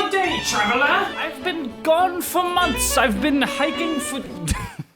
Good day, traveler! I've been gone for months. I've been hiking for...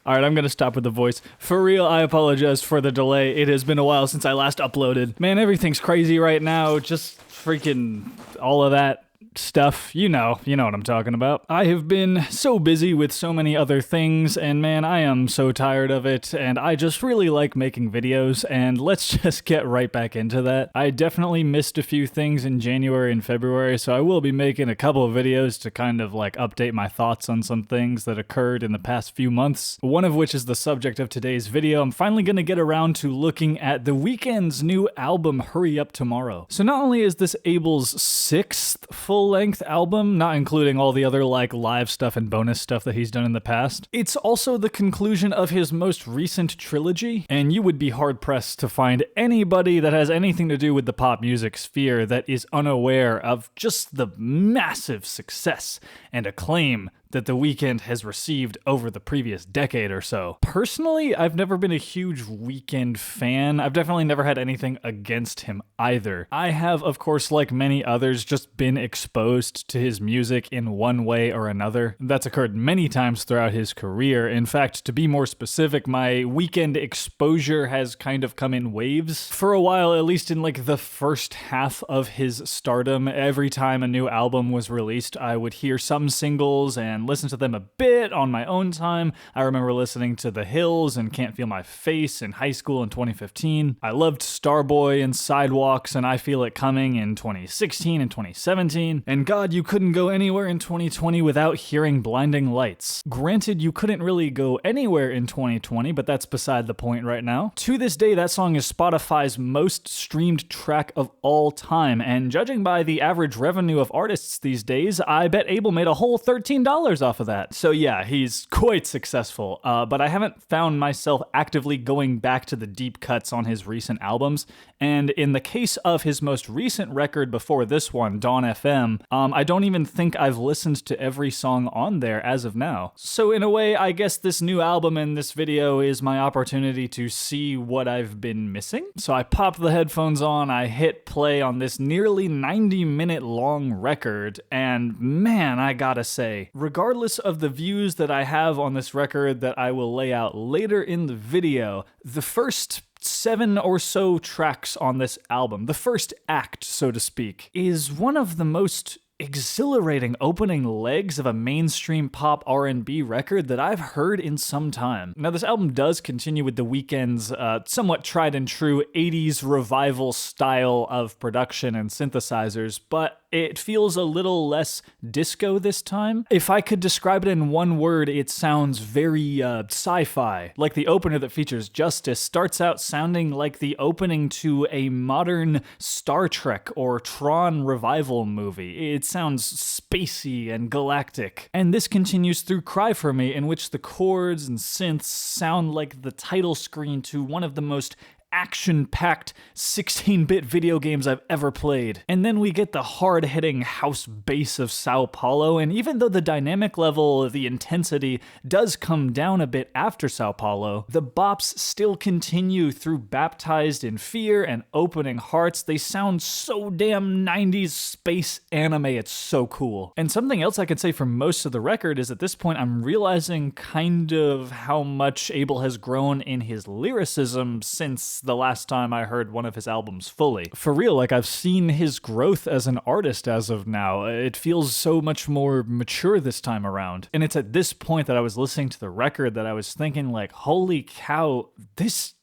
Alright, I'm gonna stop with the voice. For real, I apologize for the delay. It has been a while since I last uploaded. Man, everything's crazy right now. Just freaking all of that stuff. You know what I'm talking about. I have been so busy with so many other things, and man, I am so tired of it, and I just really like making videos, and let's just get right back into that. I definitely missed a few things in January and February, so I will be making a couple of videos to kind of like update my thoughts on some things that occurred in the past few months, one of which is the subject of today's video. I'm finally gonna get around to looking at The Weeknd's new album, Hurry Up Tomorrow. So not only is this Abel's 6th full-length album, not including all the other like live stuff and bonus stuff that he's done in the past, it's also the conclusion of his most recent trilogy, and you would be hard-pressed to find anybody that has anything to do with the pop music sphere that is unaware of just the massive success and acclaim that The Weeknd has received over the previous decade or so. Personally, I've never been a huge Weeknd fan. I've definitely never had anything against him either. I have, of course, like many others, just been exposed to his music in one way or another. That's occurred many times throughout his career. In fact, to be more specific, my Weeknd exposure has kind of come in waves. For a while, at least in like the first half of his stardom, every time a new album was released, I would hear some singles and listen to them a bit on my own time. I remember listening to The Hills and Can't Feel My Face in high school in 2015. I loved Starboy and Sidewalks and I Feel It Coming in 2016 and 2017. And God, you couldn't go anywhere in 2020 without hearing Blinding Lights. Granted, you couldn't really go anywhere in 2020, but that's beside the point right now. To this day, that song is Spotify's most streamed track of all time, and judging by the average revenue of artists these days, I bet Abel made a whole $13 off of that. So yeah, he's quite successful, but I haven't found myself actively going back to the deep cuts on his recent albums, and in the case of his most recent record before this one, Dawn FM, I don't even think I've listened to every song on there as of now. So in a way, I guess this new album and this video is my opportunity to see what I've been missing. So I popped the headphones on, I hit play on this nearly 90-minute long record, and man, I gotta say, regardless of the views that I have on this record that I will lay out later in the video, the first 7 or so tracks on this album, the first act, so to speak, is one of the most exhilarating opening legs of a mainstream pop R&B record that I've heard in some time. Now, this album does continue with The Weeknd's somewhat tried and true 80s revival style of production and synthesizers, but it feels a little less disco this time. If I could describe it in one word, it sounds very sci-fi. Like the opener that features Justice starts out sounding like the opening to a modern Star Trek or Tron revival movie. It sounds spacey and galactic. And this continues through Cry For Me, in which the chords and synths sound like the title screen to one of the most action-packed 16-bit video games I've ever played. And then we get the hard-hitting house bass of Sao Paulo, and even though the dynamic level, the intensity, does come down a bit after Sao Paulo, the bops still continue through Baptized in Fear and Opening Hearts. They sound so damn 90s space anime, it's so cool. And something else I could say for most of the record is at this point I'm realizing kind of how much Abel has grown in his lyricism since the last time I heard one of his albums fully. For real, like I've seen his growth as an artist as of now. It feels so much more mature this time around. And it's at this point that I was listening to the record that I was thinking like, holy cow, this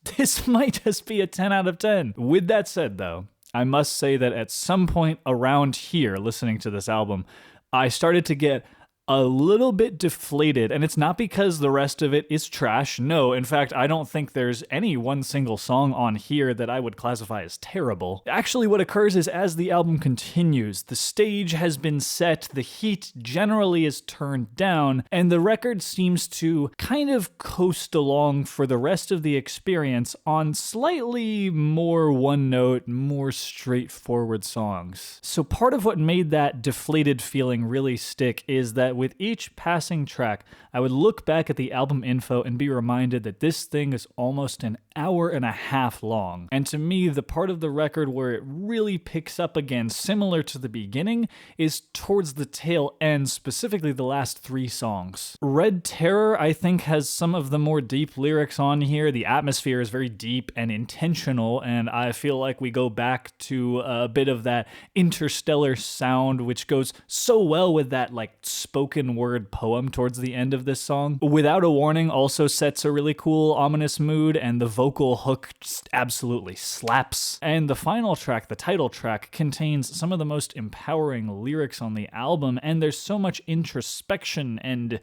might just be a 10 out of 10. With that said though, I must say that at some point around here, listening to this album, I started to get a little bit deflated, and it's not because the rest of it is trash. No, in fact, I don't think there's any one single song on here that I would classify as terrible. Actually, what occurs is as the album continues, the stage has been set, the heat generally is turned down, and the record seems to kind of coast along for the rest of the experience on slightly more one-note, more straightforward songs. So part of what made that deflated feeling really stick is that that with each passing track, I would look back at the album info and be reminded that this thing is almost an hour and a half long. And to me, the part of the record where it really picks up again, similar to the beginning, is towards the tail end, specifically the last 3 songs. Red Terror, I think, has some of the more deep lyrics on here. The atmosphere is very deep and intentional, and I feel like we go back to a bit of that interstellar sound, which goes so well with that spoken word poem towards the end of this song. Without a Warning also sets a really cool ominous mood, and the vocal hook just absolutely slaps. And the final track, the title track, contains some of the most empowering lyrics on the album, and there's so much introspection and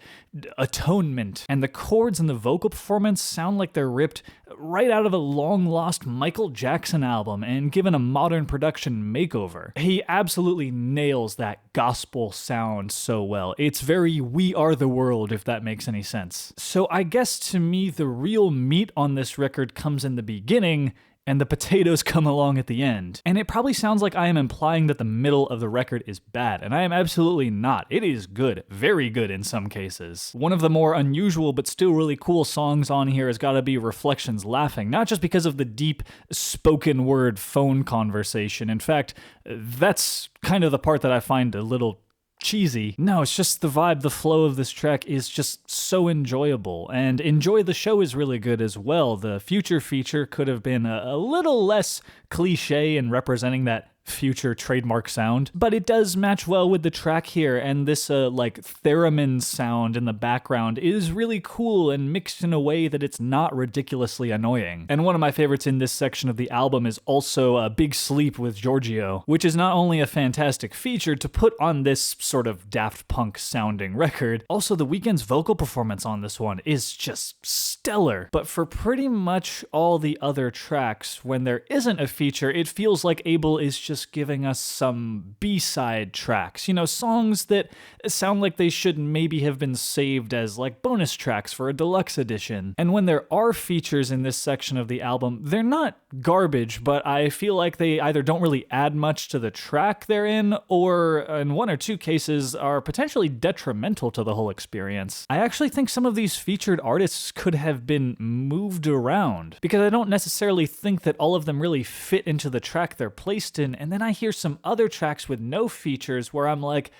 atonement. And the chords and the vocal performance sound like they're ripped right out of a long-lost Michael Jackson album and given a modern production makeover. He absolutely nails that gospel sound so well. It's very We Are the World, if that makes any sense. So I guess to me, the real meat on this record comes in the beginning, and the potatoes come along at the end. And it probably sounds like I am implying that the middle of the record is bad, and I am absolutely not. It is good, very good in some cases. One of the more unusual but still really cool songs on here has gotta be Reflections Laughing, not just because of the deep spoken word phone conversation. In fact, that's kind of the part that I find a little cheesy. No, it's just the vibe, the flow of this track is just so enjoyable, and Enjoy the Show is really good as well. The Future feature could have been a little less cliche in representing that Future trademark sound, but it does match well with the track here, and this theremin sound in the background is really cool and mixed in a way that it's not ridiculously annoying. And one of my favorites in this section of the album is also Big Sleep with Giorgio, which is not only a fantastic feature to put on this sort of Daft Punk sounding record, also the Weeknd's vocal performance on this one is just stellar. But for pretty much all the other tracks, when there isn't a feature, it feels like Abel is just giving us some B-side tracks, songs that sound like they should maybe have been saved as bonus tracks for a deluxe edition. And when there are features in this section of the album, they're not garbage, but I feel like they either don't really add much to the track they're in, or in 1 or 2 cases are potentially detrimental to the whole experience. I actually think some of these featured artists could have been moved around, because I don't necessarily think that all of them really fit into the track they're placed in. And then I hear some other tracks with no features where I'm like,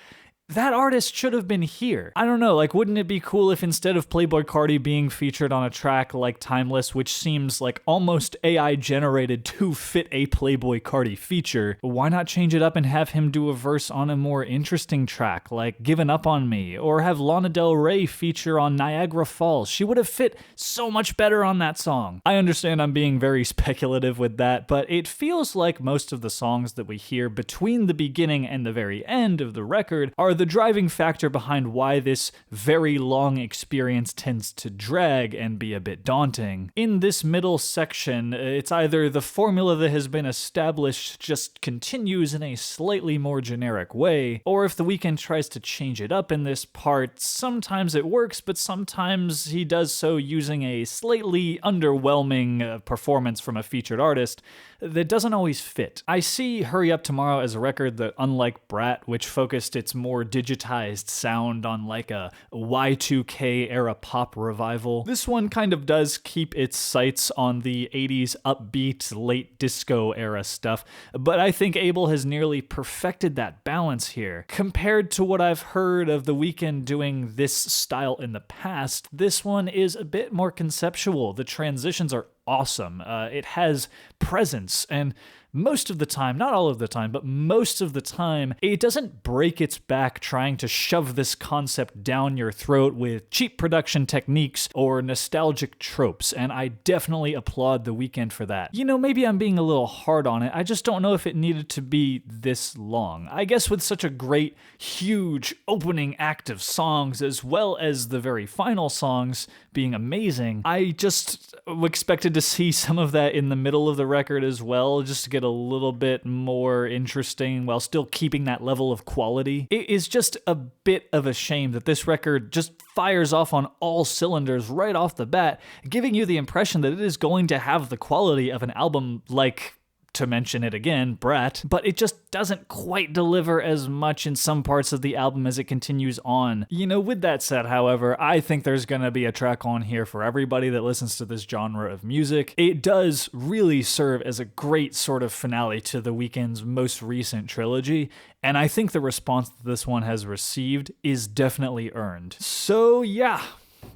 that artist should have been here. I don't know, wouldn't it be cool if instead of Playboi Carti being featured on a track like Timeless, which seems like almost AI generated to fit a Playboi Carti feature, why not change it up and have him do a verse on a more interesting track like Given Up on Me, or have Lana Del Rey feature on Niagara Falls? She would have fit so much better on that song. I understand I'm being very speculative with that, but it feels like most of the songs that we hear between the beginning and the very end of the record are the driving factor behind why this very long experience tends to drag and be a bit daunting. In this middle section, it's either the formula that has been established just continues in a slightly more generic way, or if The Weeknd tries to change it up in this part, sometimes it works, but sometimes he does so using a slightly underwhelming performance from a featured artist that doesn't always fit. I see Hurry Up Tomorrow as a record that, unlike Brat, which focused its more digitized sound on a Y2K era pop revival, this one kind of does keep its sights on the 80s upbeat late disco era stuff, but I think Abel has nearly perfected that balance here. Compared to what I've heard of The Weeknd doing this style in the past, this one is a bit more conceptual. The transitions are awesome. It has presence, and most of the time, not all of the time, but most of the time, it doesn't break its back trying to shove this concept down your throat with cheap production techniques or nostalgic tropes, and I definitely applaud The Weeknd for that. Maybe I'm being a little hard on it, I just don't know if it needed to be this long. I guess with such a great, huge opening act of songs, as well as the very final songs being amazing, I just expected to see some of that in the middle of the record as well, just to get a little bit more interesting while still keeping that level of quality. It is just a bit of a shame that this record just fires off on all cylinders right off the bat, giving you the impression that it is going to have the quality of an album like to mention it again, Brat, but it just doesn't quite deliver as much in some parts of the album as it continues on. You know, with that said, however, I think there's gonna be a track on here for everybody that listens to this genre of music. It does really serve as a great sort of finale to The Weeknd's most recent trilogy, and I think the response that this one has received is definitely earned. So yeah,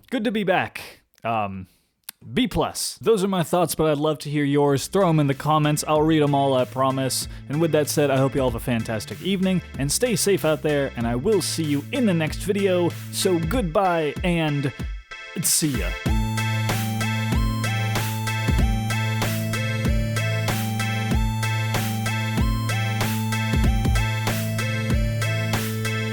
good to be back. B+. Those are my thoughts, but I'd love to hear yours. Throw them in the comments. I'll read them all, I promise. And with that said, I hope you all have a fantastic evening, and stay safe out there, and I will see you in the next video. So goodbye, and see ya.